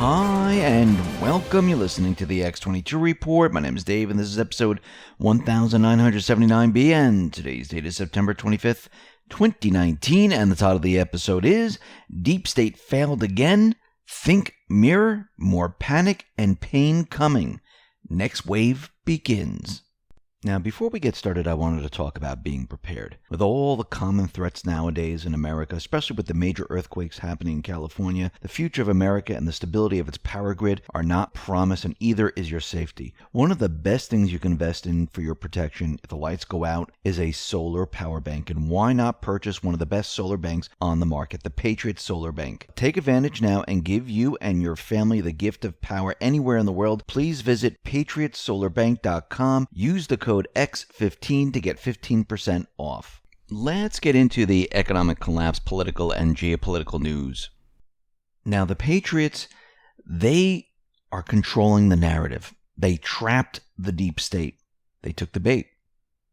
Hi, and welcome. You're listening to the X22 Report. My name is Dave, and this is episode 1979B, and today's date is September 25th, 2019, and the title of the episode is Deep State Failed Again, Think Mirror, More Panic and Pain Coming. Next wave begins. Now, before we get started, I wanted to talk about being prepared. With all the common threats nowadays in America, especially with the major earthquakes happening in California, the future of America and the stability of its power grid are not promised, and either is your safety. One of the best things you can invest in for your protection if the lights go out is a solar power bank. And why not purchase one of the best solar banks on the market, the Patriot Solar Bank? Take advantage now and give you and your family the gift of power anywhere in the world. Please visit patriotsolarbank.com. Use the code X15 to get 15% off. Let's get into the economic collapse, political and geopolitical news. Now, the Patriots, they are controlling the narrative. They trapped the deep state. They took the bait.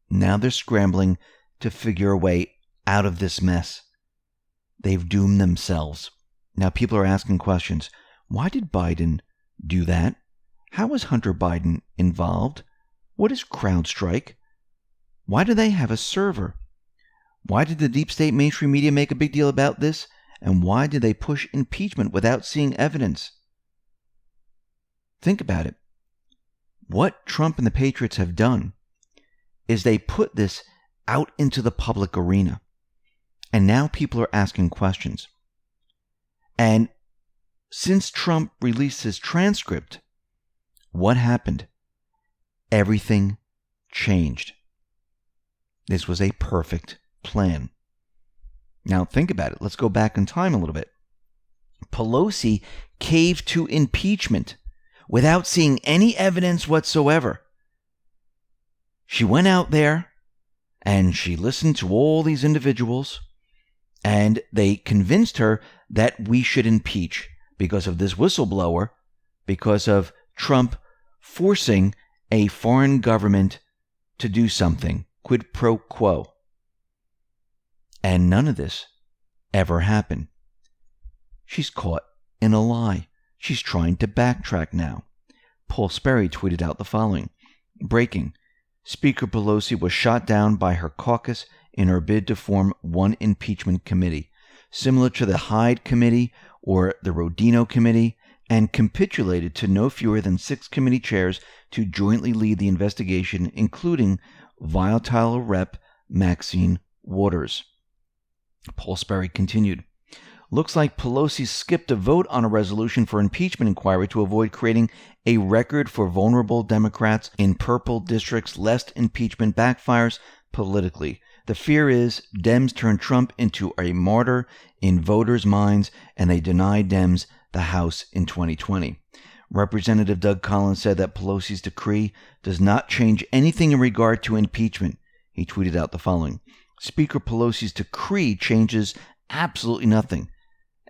Now they're scrambling to figure a way out of this mess. They've doomed themselves. Now people are asking questions. Why did Biden do that? How was Hunter Biden involved? What is CrowdStrike? Why do they have a server? Why did the deep state mainstream media make a big deal about this? And why did they push impeachment without seeing evidence? Think about it. What Trump and the Patriots have done is they put this out into the public arena. And now people are asking questions. And since Trump released his transcript, what happened? Everything changed. This was a perfect plan. Now think about it. Let's go back in time a little bit. Pelosi caved to impeachment without seeing any evidence whatsoever. She went out there and she listened to all these individuals, and they convinced her that we should impeach because of this whistleblower, because of Trump forcing a foreign government to do something, quid pro quo. And none of this ever happened. She's caught in a lie. She's trying to backtrack now. Paul Sperry tweeted out the following. Breaking. Speaker Pelosi was shot down by her caucus in her bid to form one impeachment committee, similar to the Hyde Committee or the Rodino Committee, and capitulated to no fewer than 6 committee chairs to jointly lead the investigation, including volatile Rep. Maxine Waters. Paul Sperry continued, looks like Pelosi skipped a vote on a resolution for impeachment inquiry to avoid creating a record for vulnerable Democrats in purple districts lest impeachment backfires politically. The fear is Dems turn Trump into a martyr in voters' minds, and they deny Dems the House in 2020. Representative Doug Collins said that Pelosi's decree does not change anything in regard to impeachment. He tweeted out the following. Speaker Pelosi's decree changes absolutely nothing.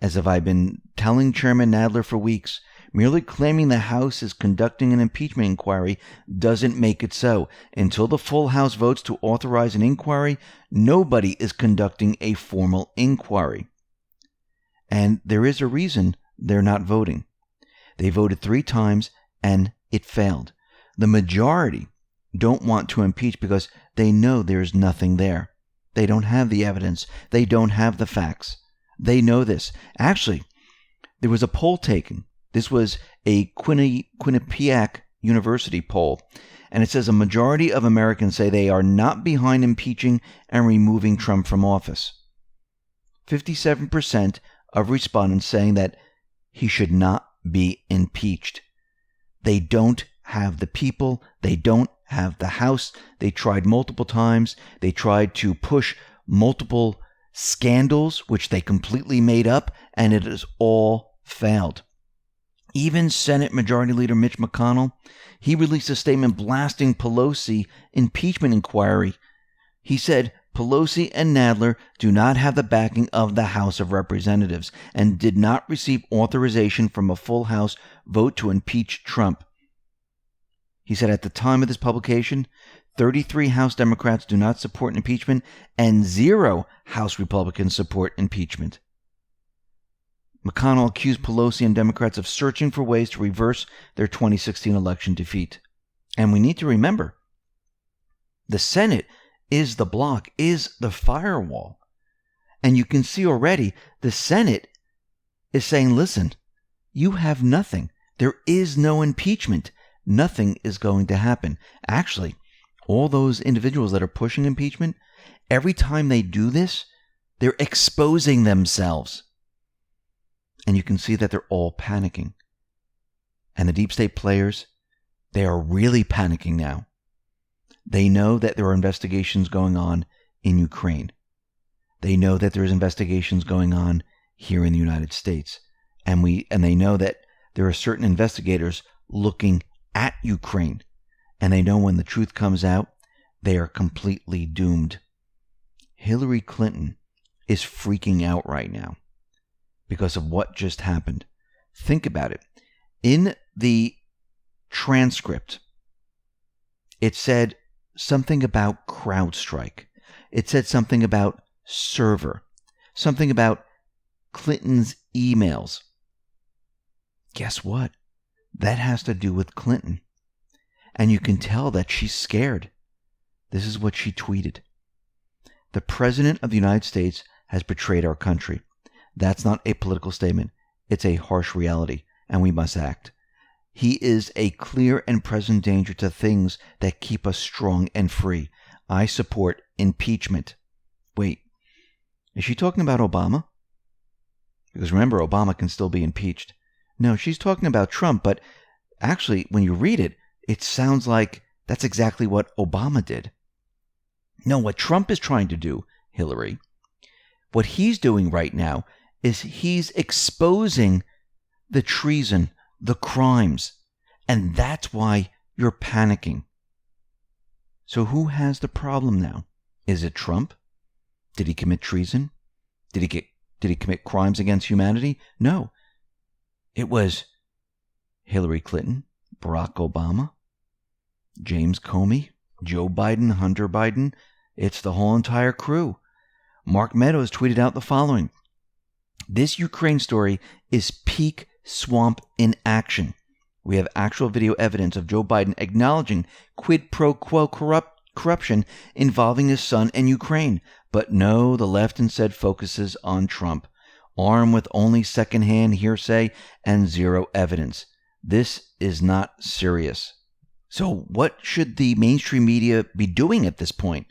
As if I've been telling Chairman Nadler for weeks, merely claiming the House is conducting an impeachment inquiry doesn't make it so. Until the full House votes to authorize an inquiry, nobody is conducting a formal inquiry. And there is a reason they're not voting. They voted 3 times and it failed. The majority don't want to impeach because they know there's nothing there. They don't have the evidence. They don't have the facts. They know this. Actually, there was a poll taken. This was a Quinnipiac University poll. And it says a majority of Americans say they are not behind impeaching and removing Trump from office. 57% of respondents saying that he should not be impeached. They don't have the people. They don't have the House. They tried multiple times. They tried to push multiple scandals, which they completely made up, and it has all failed. Even Senate Majority Leader Mitch McConnell, he released a statement blasting Pelosi impeachment inquiry. He said Pelosi and Nadler do not have the backing of the House of Representatives and did not receive authorization from a full House vote to impeach Trump. He said at the time of this publication, 33 House Democrats do not support impeachment and 0 House Republicans support impeachment. McConnell accused Pelosi and Democrats of searching for ways to reverse their 2016 election defeat. And we need to remember, the Senate is the block, is the firewall. And you can see already the Senate is saying, listen, you have nothing. There is no impeachment. Nothing is going to happen. Actually, all those individuals that are pushing impeachment, every time they do this, they're exposing themselves. And you can see that they're all panicking. And the deep state players, they are really panicking now. They know that there are investigations going on in Ukraine. They know that there's investigations going on here in the United States. And they know that there are certain investigators looking at Ukraine. And they know when the truth comes out, they are completely doomed. Hillary Clinton is freaking out right now because of what just happened. Think about it. In the transcript, it said something about CrowdStrike. It said something about server, something about Clinton's emails. Guess what? That has to do with Clinton. And you can tell that she's scared. This is what she tweeted. The President of the United States has betrayed our country. That's not a political statement. It's a harsh reality, and we must act. He is a clear and present danger to things that keep us strong and free. I support impeachment. Wait, is she talking about Obama? Because remember, Obama can still be impeached. No, she's talking about Trump, but actually, when you read it, it sounds like that's exactly what Obama did. No, what Trump is trying to do, Hillary, what he's doing right now is he's exposing the treason, the crimes, and that's why you're panicking. So who has the problem now? Is it Trump? Did he commit treason? Did he commit crimes against humanity? No. It was Hillary Clinton, Barack Obama, James Comey, Joe Biden, Hunter Biden. It's the whole entire crew. Mark Meadows tweeted out the following. This Ukraine story is peak swamp in action. We have actual video evidence of Joe Biden acknowledging quid pro quo corruption involving his son and Ukraine. But no, the left instead focuses on Trump, armed with only secondhand hearsay and zero evidence. This is not serious. So what should the mainstream media be doing at this point?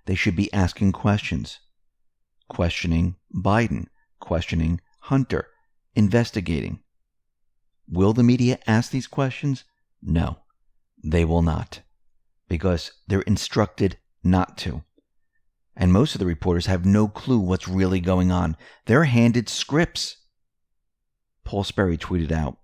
They should be asking questions. Questioning Biden. Questioning Hunter. Investigating. Will the media ask these questions? No, they will not. Because they're instructed not to. And most of the reporters have no clue what's really going on. They're handed scripts. Paul Sperry tweeted out,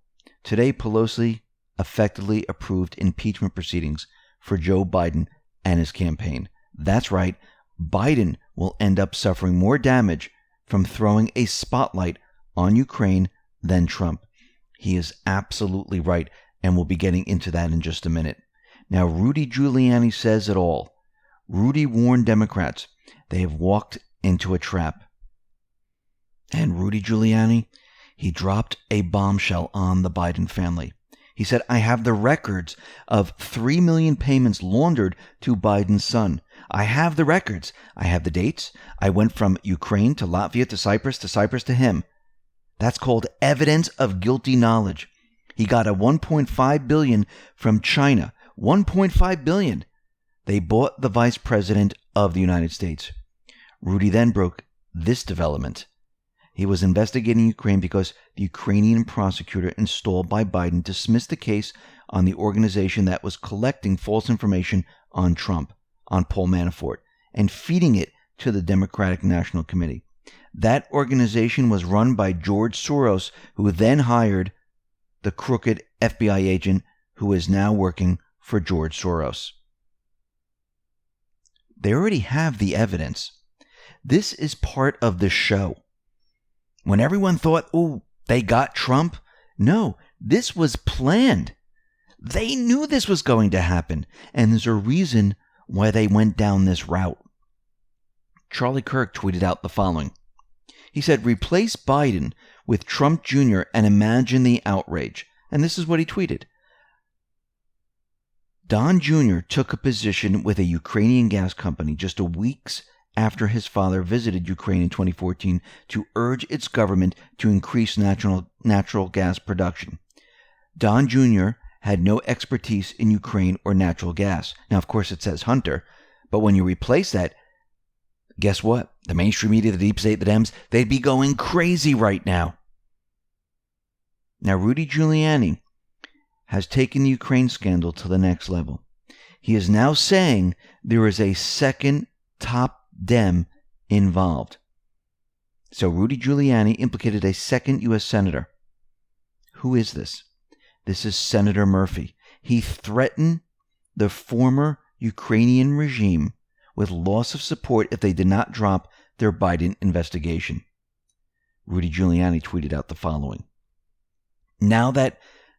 today Pelosi effectively approved impeachment proceedings for Joe Biden and his campaign. That's right, Biden will end up suffering more damage from throwing a spotlight on Ukraine than Trump. He is absolutely right, and we'll be getting into that in just a minute. Now, Rudy Giuliani says it all. Rudy warned Democrats they have walked into a trap. And Rudy Giuliani, he dropped a bombshell on the Biden family. He said, I have the records of 3 million payments laundered to Biden's son. I have the records. I have the dates. I went from Ukraine to Latvia to Cyprus to him. That's called evidence of guilty knowledge. He got a $1.5 billion from China. $1.5 billion. They bought the vice president of the United States. Rudy then broke this development. He was investigating Ukraine because the Ukrainian prosecutor installed by Biden dismissed the case on the organization that was collecting false information on Trump, on Paul Manafort, and feeding it to the Democratic National Committee. That organization was run by George Soros, who then hired the crooked FBI agent who is now working for George Soros. They already have the evidence. This is part of the show. When everyone thought, oh, they got Trump, no, this was planned. They knew this was going to happen, and there's a reason why they went down this route. Charlie Kirk tweeted out the following. He said, replace Biden with Trump Jr. and imagine the outrage. And this is what he tweeted. Don Jr. took a position with a Ukrainian gas company just weeks after his father visited Ukraine in 2014 to urge its government to increase natural gas production. Don Jr. had no expertise in Ukraine or natural gas. Now, of course, it says Hunter, but when you replace that, guess what? The mainstream media, the deep state, the Dems, they'd be going crazy right now. Now, Rudy Giuliani has taken the Ukraine scandal to the next level. He is now saying there is a second top Dem involved. So Rudy Giuliani implicated a second U.S. senator. Who is this? This is Senator Murphy. He threatened the former Ukrainian regime with loss of support if they did not drop their Biden investigation. Rudy Giuliani tweeted out the following. Now that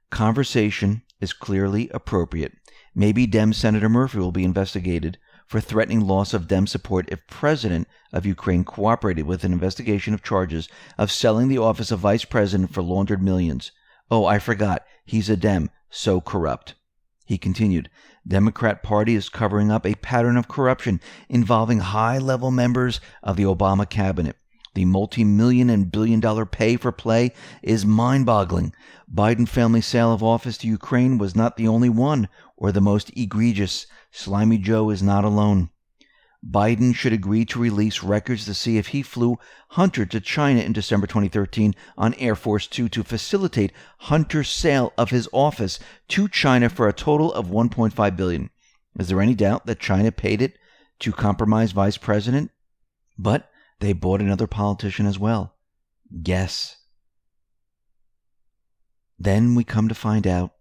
conversation is clearly appropriate, maybe Dem Senator Murphy will be investigated for threatening loss of Dem support if President of Ukraine cooperated with an investigation of charges of selling the office of Vice President for laundered millions. Oh, I forgot. He's a Dem, so corrupt. He continued, Democrat Party is covering up a pattern of corruption involving high-level members of the Obama cabinet. The multi-million and billion-dollar pay for play is mind-boggling. Biden family sale of office to Ukraine was not the only one or the most egregious. Slimy Joe is not alone. Biden should agree to release records to see if he flew Hunter to China in December 2013 on Air Force Two to facilitate Hunter's sale of his office to China for a total of $1.5 billion. Is there any doubt that China paid it to compromise Vice President? But they bought another politician as well. Guess. Then we come to find out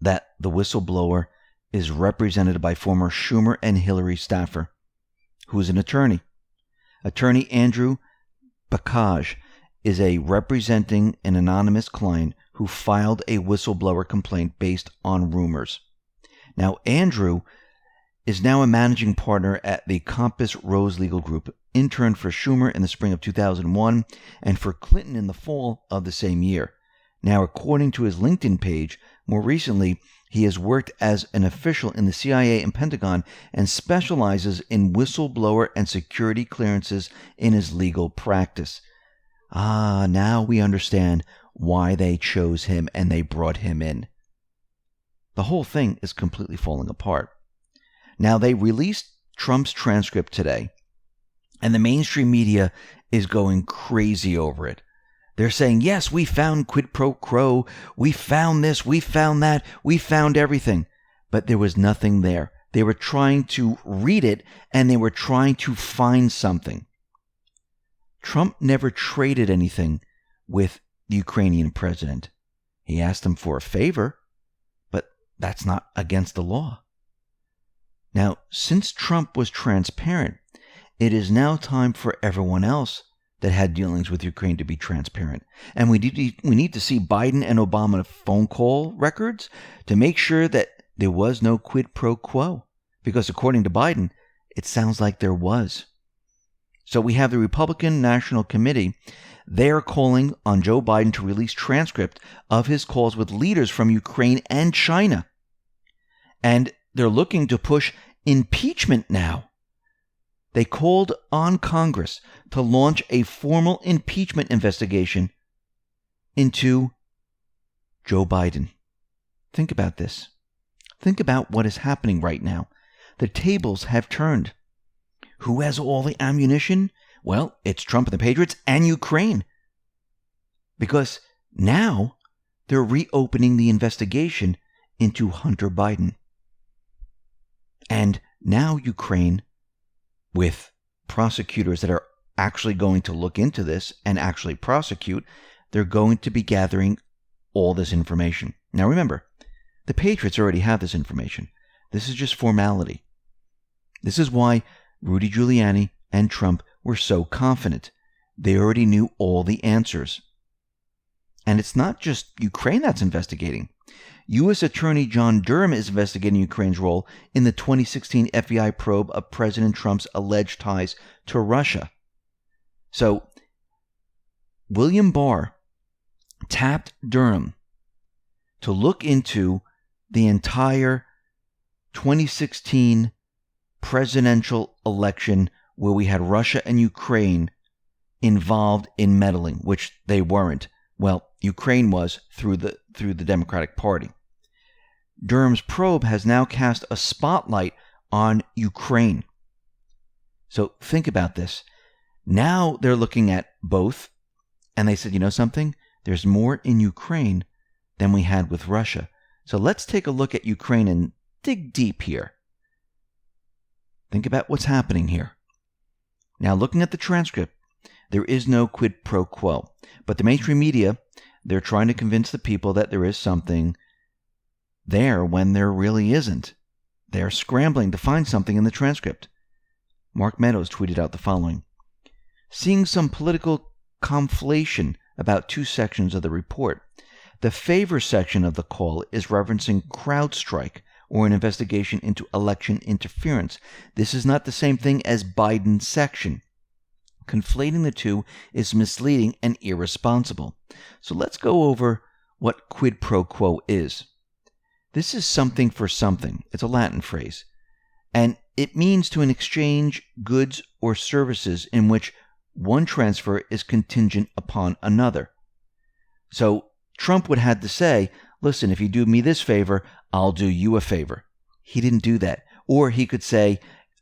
that the whistleblower is represented by former Schumer and Hillary staffer, who is an attorney. Attorney Andrew Bakaj is representing an anonymous client who filed a whistleblower complaint based on rumors. Now, Andrew is now a managing partner at the Compass Rose Legal Group, interned for Schumer in the spring of 2001 and for Clinton in the fall of the same year. Now, according to his LinkedIn page, more recently, he has worked as an official in the CIA and Pentagon and specializes in whistleblower and security clearances in his legal practice. Now we understand why they chose him and they brought him in. The whole thing is completely falling apart. Now, they released Trump's transcript today, and the mainstream media is going crazy over it. They're saying, yes, we found quid pro quo, we found this, we found that, we found everything. But there was nothing there. They were trying to read it, and they were trying to find something. Trump never traded anything with the Ukrainian president. He asked him for a favor, but that's not against the law. Now, since Trump was transparent, it is now time for everyone else that had dealings with Ukraine to be transparent. And we need to see Biden and Obama phone call records to make sure that there was no quid pro quo. Because according to Biden, it sounds like there was. So we have the Republican National Committee. They are calling on Joe Biden to release transcript of his calls with leaders from Ukraine and China. And they're looking to push impeachment now. They called on Congress to launch a formal impeachment investigation into Joe Biden. Think about this. Think about what is happening right now. The tables have turned. Who has all the ammunition? Well, it's Trump and the Patriots and Ukraine. Because now they're reopening the investigation into Hunter Biden. And now Ukraine, with prosecutors that are actually going to look into this and actually prosecute, they're going to be gathering all this information. Now remember, the Patriots already have this information. This is just formality. This is why Rudy Giuliani and Trump were so confident. They already knew all the answers. And it's not just Ukraine that's investigating. U.S. Attorney John Durham is investigating Ukraine's role in the 2016 FBI probe of President Trump's alleged ties to Russia. So, William Barr tapped Durham to look into the entire 2016 presidential election where we had Russia and Ukraine involved in meddling, which they weren't. Well, Ukraine was through the Democratic Party. Durham's probe has now cast a spotlight on Ukraine. So think about this. Now they're looking at both, and they said, you know something? There's more in Ukraine than we had with Russia. So let's take a look at Ukraine and dig deep here. Think about what's happening here. Now, looking at the transcript, there is no quid pro quo. But the mainstream media, they're trying to convince the people that there is something there when there really isn't. They're scrambling to find something in the transcript. Mark Meadows tweeted out the following: seeing some political conflation about two sections of the report. The favor section of the call is referencing CrowdStrike, or an investigation into election interference. This is not the same thing as Biden's section. Conflating the two is misleading and irresponsible. So let's go over what quid pro quo is. This is something for something. It's a Latin phrase. And it means to exchange goods or services in which one transfer is contingent upon another. So Trump would have to say, listen, if you do me this favor, I'll do you a favor. He didn't do that. Or he could say,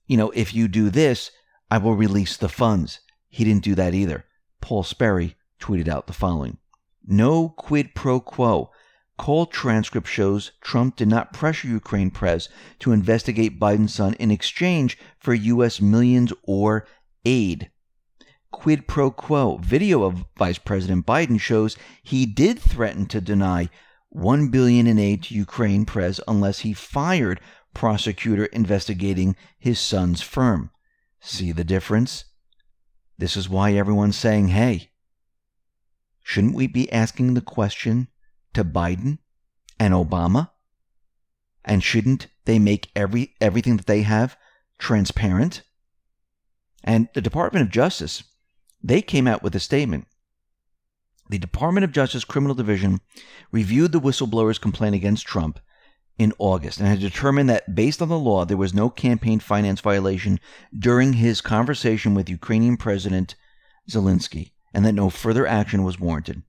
if you do this, I will release the funds. He didn't do that either. Paul Sperry tweeted out the following: no quid pro quo. Call transcript shows Trump did not pressure Ukraine press to investigate Biden's son in exchange for U.S. millions or aid. Quid pro quo. Video of Vice President Biden shows he did threaten to deny $1 billion in aid to Ukraine press unless he fired prosecutor investigating his son's firm. See the difference? This is why everyone's saying, hey, shouldn't we be asking the question to Biden and Obama? And shouldn't they make everything that they have transparent? And the Department of Justice, they came out with a statement. The Department of Justice Criminal Division reviewed the whistleblower's complaint against Trump in August and had determined that based on the law, there was no campaign finance violation during his conversation with Ukrainian President Zelensky, and that no further action was warranted.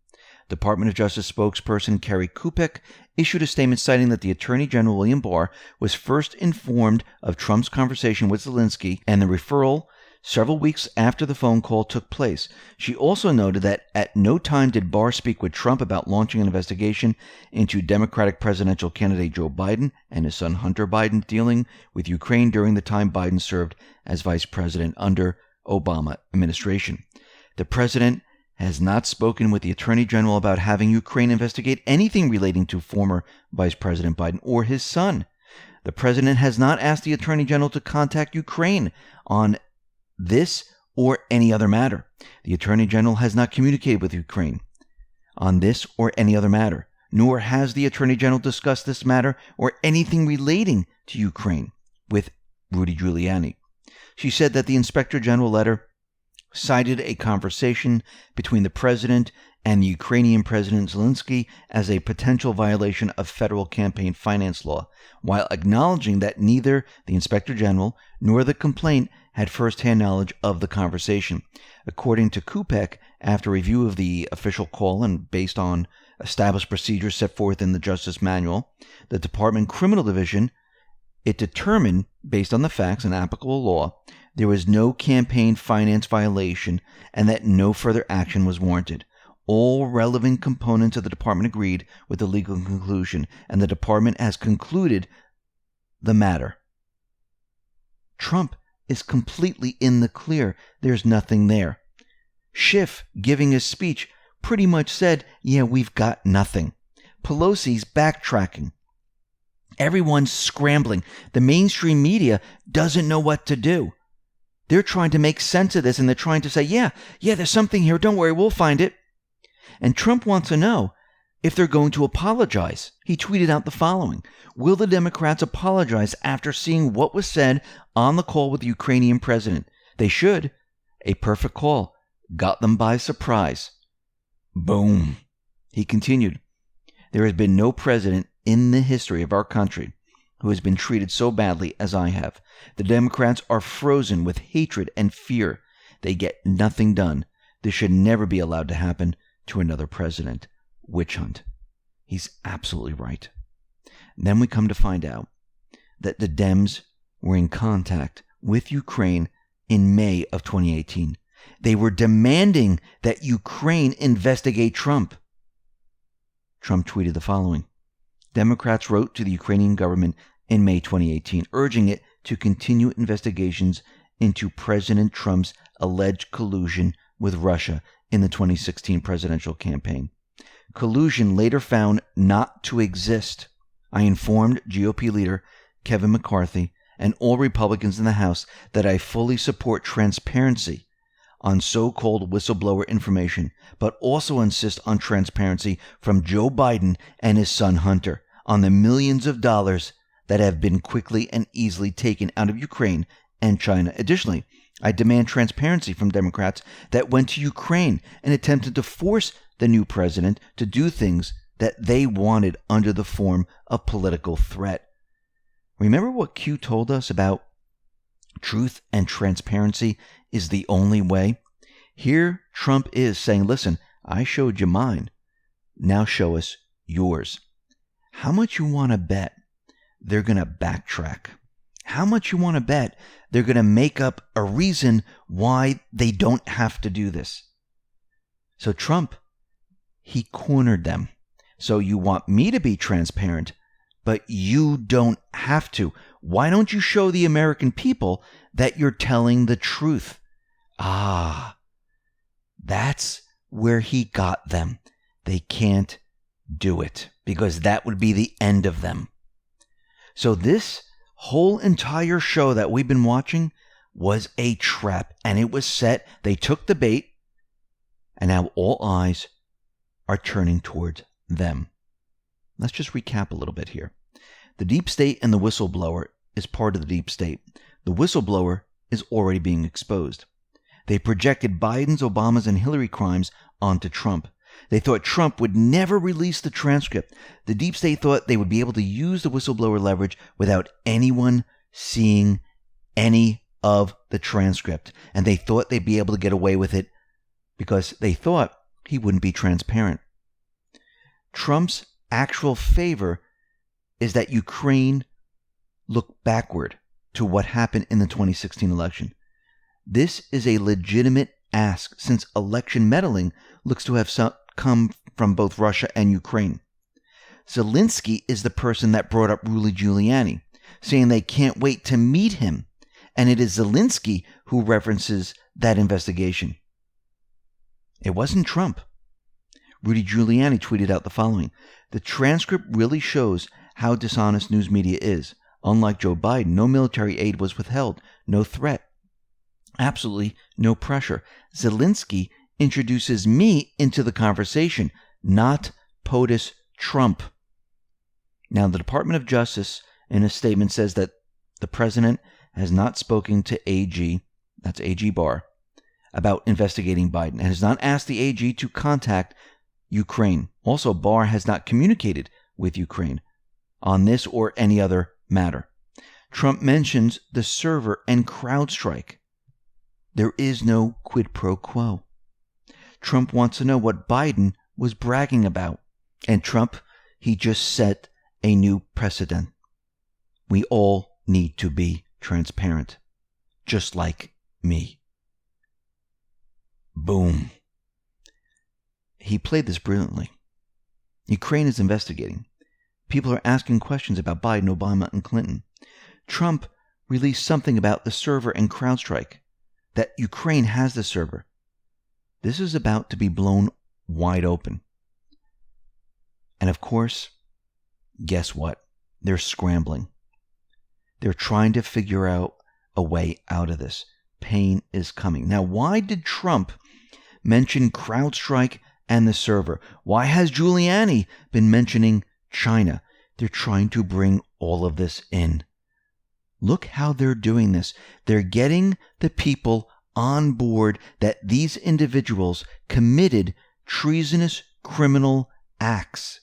Department of Justice spokesperson Kerry Kupek issued a statement citing that the Attorney General William Barr was first informed of Trump's conversation with Zelensky and the referral several weeks after the phone call took place. She also noted that at no time did Barr speak with Trump about launching an investigation into Democratic presidential candidate Joe Biden and his son Hunter Biden dealing with Ukraine during the time Biden served as vice president under Obama administration. The president has not spoken with the Attorney General about having Ukraine investigate anything relating to former Vice President Biden or his son. The president has not asked the Attorney General to contact Ukraine on this or any other matter. The Attorney General has not communicated with Ukraine on this or any other matter, nor has the Attorney General discussed this matter or anything relating to Ukraine with Rudy Giuliani. She said that the Inspector General letter cited a conversation between the president and the Ukrainian President Zelensky as a potential violation of federal campaign finance law, while acknowledging that neither the Inspector General nor the complaint had first-hand knowledge of the conversation. According to Kupek, after review of the official call and based on established procedures set forth in the Justice Manual, the Department Criminal Division, it determined, based on the facts and applicable law, there was no campaign finance violation and that no further action was warranted. All relevant components of the department agreed with the legal conclusion, and the department has concluded the matter. Trump is completely in the clear. There's nothing there. Schiff, giving his speech, pretty much said, yeah, we've got nothing. Pelosi's backtracking. Everyone's scrambling. The mainstream media doesn't know what to do. They're trying to make sense of this, and they're trying to say, yeah, there's something here. Don't worry, we'll find it. And Trump wants to know if they're going to apologize. He tweeted out the following: will the Democrats apologize after seeing what was said on the call with the Ukrainian president? They should. A perfect call. Got them by surprise. Boom. He continued, "There has been no president in the history of our country who has been treated so badly as I have. The Democrats are frozen with hatred and fear. They get nothing done. This should never be allowed to happen to another president." Witch hunt. He's absolutely right. And then we come to find out that the Dems were in contact with Ukraine in May of 2018. They were demanding that Ukraine investigate Trump. Trump tweeted the following. Democrats wrote to the Ukrainian government in May 2018, urging it to continue investigations into President Trump's alleged collusion with Russia in the 2016 presidential campaign. Collusion later found not to exist. I informed GOP leader Kevin McCarthy and all Republicans in the House that I fully support transparency on so-called whistleblower information, but also insist on transparency from Joe Biden and his son Hunter on the millions of dollars that have been quickly and easily taken out of Ukraine and China. Additionally, I demand transparency from Democrats that went to Ukraine and attempted to force the new president to do things that they wanted under the form of political threat. Remember what Q told us about truth and transparency is the only way? Here Trump is saying, listen, I showed you mine. Now show us yours. How much you want to bet they're going to backtrack? How much you want to bet they're going to make up a reason why they don't have to do this? So Trump, he cornered them. So you want me to be transparent, but you don't have to. Why don't you show the American people that you're telling the truth? That's where he got them. They can't do it because that would be the end of them. So this whole entire show that we've been watching was a trap, and it was set. They took the bait, and now all eyes are turning towards them. Let's just recap a little bit here. The deep state and the whistleblower is part of the deep state. The whistleblower is already being exposed. They projected Biden's, Obama's, and Hillary crimes onto Trump. They thought Trump would never release the transcript. The deep state thought they would be able to use the whistleblower leverage without anyone seeing any of the transcript. And they thought they'd be able to get away with it because they thought he wouldn't be transparent. Trump's actual favor is that Ukraine look backward to what happened in the 2016 election. This is a legitimate ask since election meddling looks to have come from both Russia and Ukraine. Zelensky is the person that brought up Rudy Giuliani, saying they can't wait to meet him. And it is Zelensky who references that investigation. It wasn't Trump. Rudy Giuliani tweeted out the following. The transcript really shows how dishonest news media is. Unlike Joe Biden, no military aid was withheld, no threat, absolutely no pressure. Zelensky introduces me into the conversation, not POTUS Trump. Now, the Department of Justice in a statement says that the president has not spoken to AG, that's AG Barr, about investigating Biden, and has not asked the AG to contact Ukraine. Also, Barr has not communicated with Ukraine on this or any other matter. Trump mentions the server and CrowdStrike. There is no quid pro quo. Trump wants to know what Biden was bragging about. And Trump, he just set a new precedent. We all need to be transparent, just like me. Boom. He played this brilliantly. Ukraine is investigating. People are asking questions about Biden, Obama, and Clinton. Trump released something about the server and CrowdStrike, that Ukraine has the server. This is about to be blown wide open. And of course, guess what? They're scrambling. They're trying to figure out a way out of this. Pain is coming. Now, why did Trump mention CrowdStrike and the server? Why has Giuliani been mentioning China? They're trying to bring all of this in. Look how they're doing this. They're getting the people on board that these individuals committed treasonous criminal acts.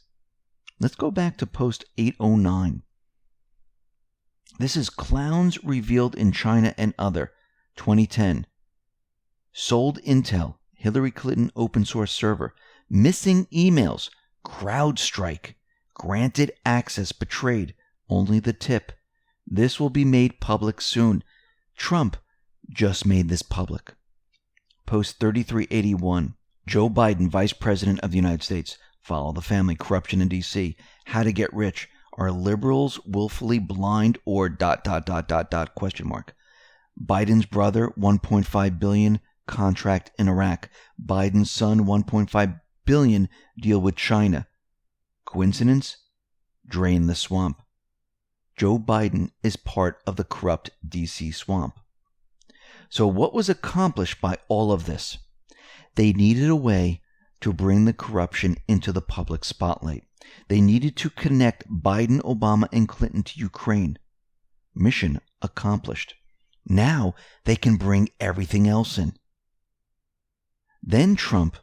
Let's go back to post 809. This is Clowns Revealed in China and Other, 2010. Sold intel, Hillary Clinton open source server. Missing emails, CrowdStrike. Granted access betrayed, only the tip. This will be made public soon. Trump just made this public. Post 3381. Joe Biden, Vice President of the United States. Follow the family. Corruption in D.C. How to get rich. Are liberals willfully blind or ... question mark. Biden's brother, $1.5 billion contract in Iraq. Biden's son, $1.5 billion deal with China. Coincidence? Drain the swamp. Joe Biden is part of the corrupt D.C. swamp. So what was accomplished by all of this? They needed a way to bring the corruption into the public spotlight. They needed to connect Biden, Obama, and Clinton to Ukraine. Mission accomplished. Now they can bring everything else in. Then Trump,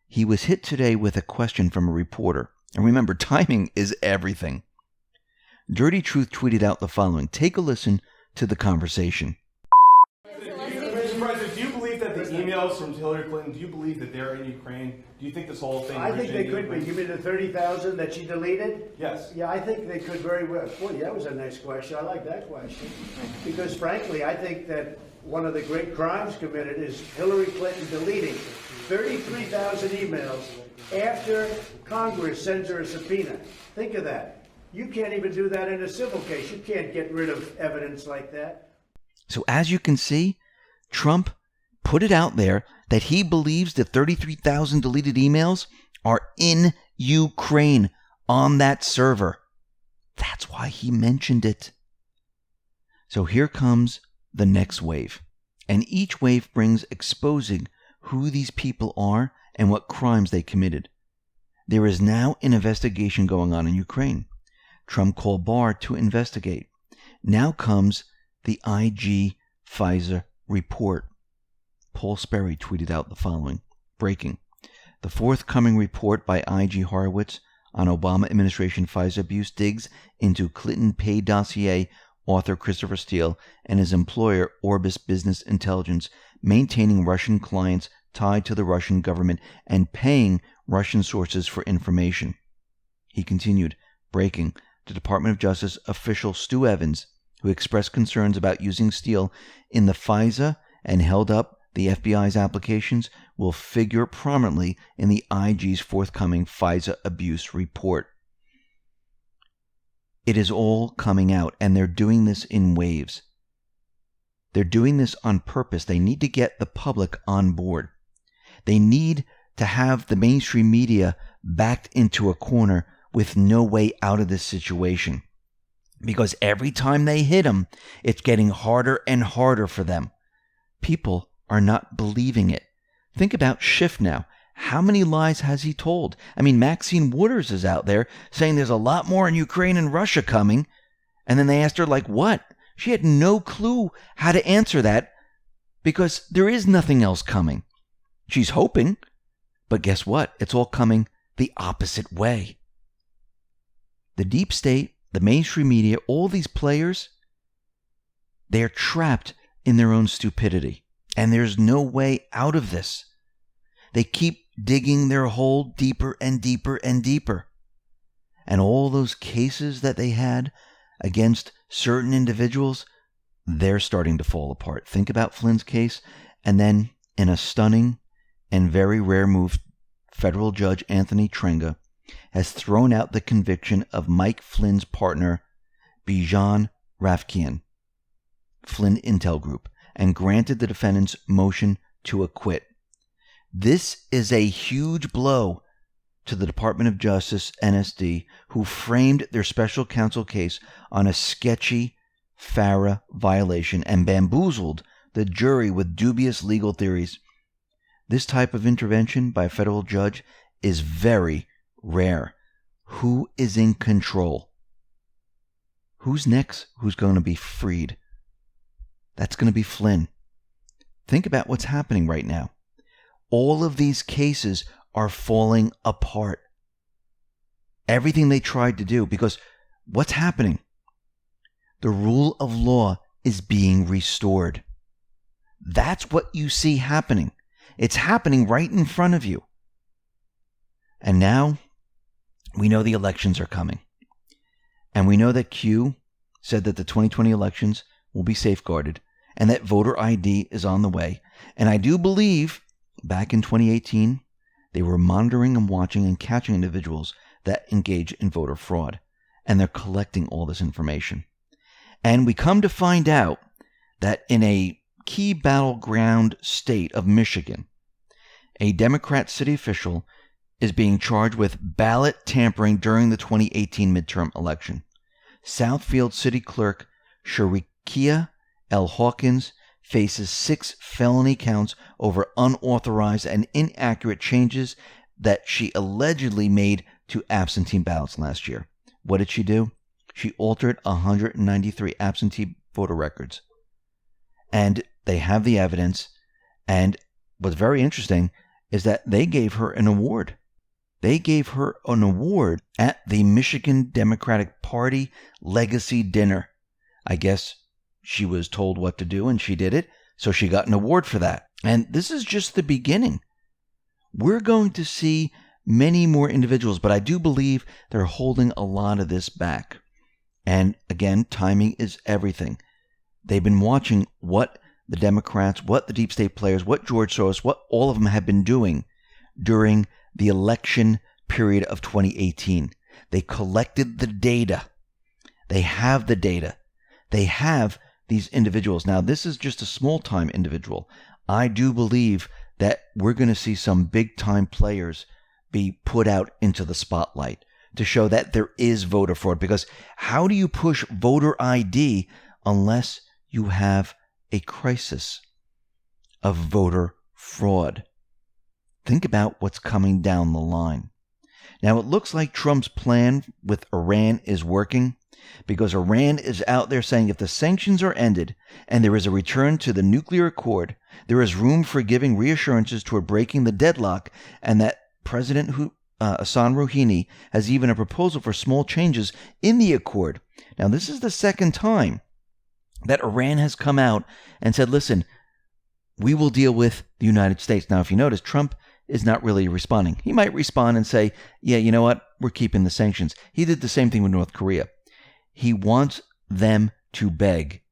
he was hit today with a question from a reporter. And remember, timing is everything. Dirty Truth tweeted out the following. Take a listen to the conversation. Mr. President, do you believe that the emails from Hillary Clinton, do you believe that they're in Ukraine? Do you think this whole thing... I think they could be. You mean the 30,000 that she deleted? Yes. Yeah, I think they could very well. Boy, that was a nice question. I like that question. Because frankly, I think that one of the great crimes committed is Hillary Clinton deleting 33,000 emails after Congress sends her a subpoena. Think of that. You can't even do that in a civil case. You can't get rid of evidence like that. So as you can see, Trump put it out there that he believes the 33,000 deleted emails are in Ukraine on that server. That's why he mentioned it. So here comes the next wave. And each wave brings exposing who these people are and what crimes they committed. There is now an investigation going on in Ukraine. Trump called Barr to investigate. Now comes the IG FISA report. Paul Sperry tweeted out the following. Breaking. The forthcoming report by IG Horowitz on Obama administration FISA abuse digs into Clinton pay dossier author Christopher Steele and his employer Orbis Business Intelligence, maintaining Russian clients tied to the Russian government and paying Russian sources for information. He continued. Breaking. The Department of Justice official Stu Evans, who expressed concerns about using Steele in the FISA and held up the FBI's applications, will figure prominently in the IG's forthcoming FISA abuse report. It is all coming out, and they're doing this in waves. They're doing this on purpose. They need to get the public on board. They need to have the mainstream media backed into a corner with no way out of this situation. Because every time they hit them, it's getting harder and harder for them. People are not believing it. Think about Schiff now. How many lies has he told? I mean, Maxine Waters is out there saying there's a lot more in Ukraine and Russia coming. And then they asked her, like, what? She had no clue how to answer that because there is nothing else coming. She's hoping, but guess what? It's all coming the opposite way. The deep state, the mainstream media, all these players, they're trapped in their own stupidity. And there's no way out of this. They keep digging their hole deeper and deeper and deeper. And all those cases that they had against certain individuals, they're starting to fall apart. Think about Flynn's case. And then in a stunning and very rare move, federal judge Anthony Trenga has thrown out the conviction of Mike Flynn's partner, Bijan Rafkian, Flynn Intel Group, and granted the defendant's motion to acquit. This is a huge blow to the Department of Justice, NSD, who framed their special counsel case on a sketchy FARA violation and bamboozled the jury with dubious legal theories. This type of intervention by a federal judge is very rare. Who is in control? Who's next? Who's going to be freed? That's going to be Flynn. Think about what's happening right now. All of these cases are falling apart. everything they tried to do, because what's happening? The rule of law is being restored. That's what you see happening. It's happening right in front of you. And now we know the elections are coming. And we know that Q said that the 2020 elections will be safeguarded and that voter ID is on the way. And I do believe back in 2018, they were monitoring and watching and catching individuals that engage in voter fraud. And they're collecting all this information. And we come to find out that in a key battleground state of Michigan, a Democrat city official is being charged with ballot tampering during the 2018 midterm election. Southfield City Clerk Sharikia L. Hawkins faces 6 felony counts over unauthorized and inaccurate changes that she allegedly made to absentee ballots last year. What did she do? She altered 193 absentee voter records. And they have the evidence. And what's very interesting is that they gave her an award. They gave her an award at the Michigan Democratic Party Legacy Dinner. I guess she was told what to do and she did it, so she got an award for that. And this is just the beginning. We're going to see many more individuals, but I do believe they're holding a lot of this back. And again, timing is everything. They've been watching what the Democrats, what the deep state players, what George Soros, what all of them have been doing during the election period of 2018. They collected the data. They have the data. They have these individuals. Now, this is just a small-time individual. I do believe that we're going to see some big-time players be put out into the spotlight to show that there is voter fraud. Because how do you push voter ID unless you have a crisis of voter fraud? Think about what's coming down the line. Now, it looks like Trump's plan with Iran is working, because Iran is out there saying if the sanctions are ended and there is a return to the nuclear accord, there is room for giving reassurances toward breaking the deadlock, and that President Hassan Rouhani has even a proposal for small changes in the accord. Now, this is the second time that Iran has come out and said, listen, we will deal with the United States. Now, if you notice, Trump is not really responding. He might respond and say, yeah, you know what? We're keeping the sanctions. He did the same thing with North Korea. He wants them to beg.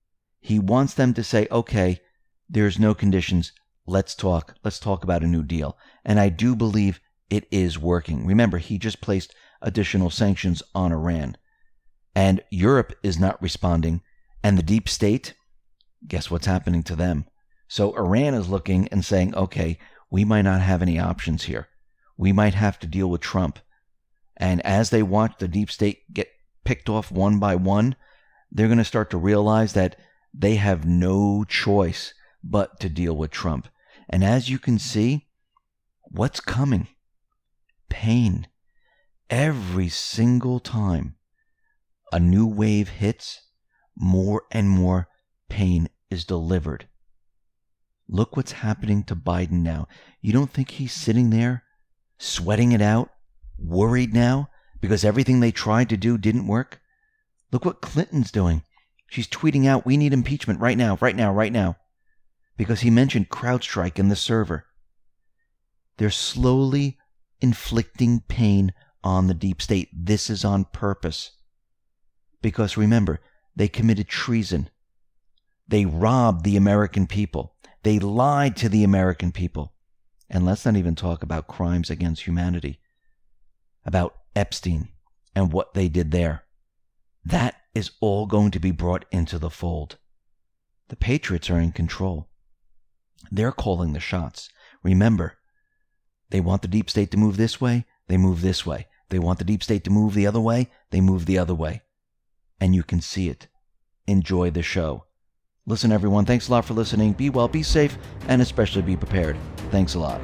He wants them to say, okay, there's no conditions. Let's talk. Let's talk about a new deal. And I do believe it is working. Remember, he just placed additional sanctions on Iran. And Europe is not responding. And the deep state, guess what's happening to them? So Iran is looking and saying, okay, we might not have any options here. We might have to deal with Trump. And as they watch the deep state get picked off one by one, they're going to start to realize that they have no choice but to deal with Trump. And as you can see, what's coming? Pain. Every single time a new wave hits, more and more pain is delivered. Look what's happening to Biden now. You don't think he's sitting there, sweating it out, worried now, because everything they tried to do didn't work? Look what Clinton's doing. She's tweeting out, we need impeachment right now, right now, right now. Because he mentioned CrowdStrike in the server. They're slowly inflicting pain on the deep state. This is on purpose. Because remember, they committed treason. They robbed the American people. They lied to the American people. And let's not even talk about crimes against humanity. About Epstein and what they did there. That is all going to be brought into the fold. The Patriots are in control. They're calling the shots. Remember, they want the deep state to move this way, they move this way. They want the deep state to move the other way, they move the other way. And you can see it. Enjoy the show. Listen, everyone, thanks a lot for listening. Be well, be safe, and especially be prepared. Thanks a lot.